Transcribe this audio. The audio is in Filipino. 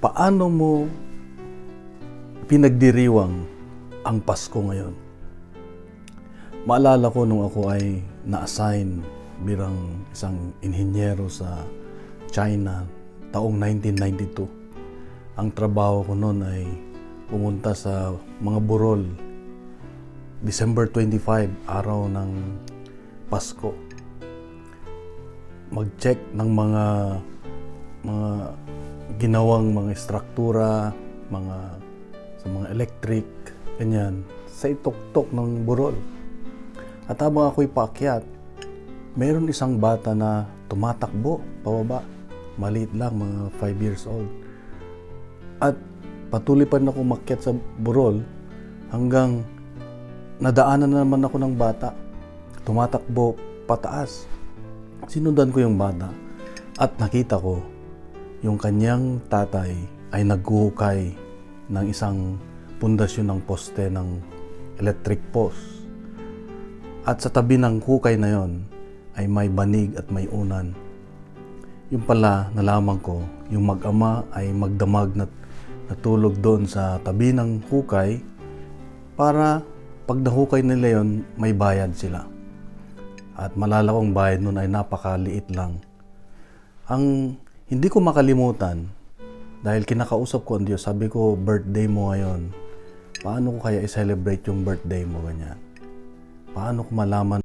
Paano mo pinagdiriwang ang Pasko ngayon? Maalala ko nung ako ay na-assign bilang isang inhinyero sa China taong 1992. Ang trabaho ko noon ay pumunta sa mga burol December 25, araw ng Pasko. Mag-check ng mga ginawang mga struktura, sa mga electric, ganyan, sa ituktok ng burol. At habang ako'y paakyat, mayroon isang bata na tumatakbo pababa. Maliit lang, mga 5 years old. At patuloy pa na ako umakyat sa burol hanggang nadaanan na naman ako ng bata. Tumatakbo pataas. Sinundan ko yung bata at nakita ko yung kanyang tatay ay naghuhukay ng isang pundasyon ng poste ng electric post. At sa tabi ng hukay na yon ay may banig at may unan. Yung pala, nalaman ko, yung mag-ama ay magdamag na natulog doon sa tabi ng hukay para pag nahukay nila yon, may bayad sila. At malala kong bayad nun ay napakaliit lang. Ang hindi ko makalimutan, dahil kinakausap ko ang Diyos, sabi ko, birthday mo ngayon. Paano ko kaya i-celebrate yung birthday mo, ganyan? Paano ko malaman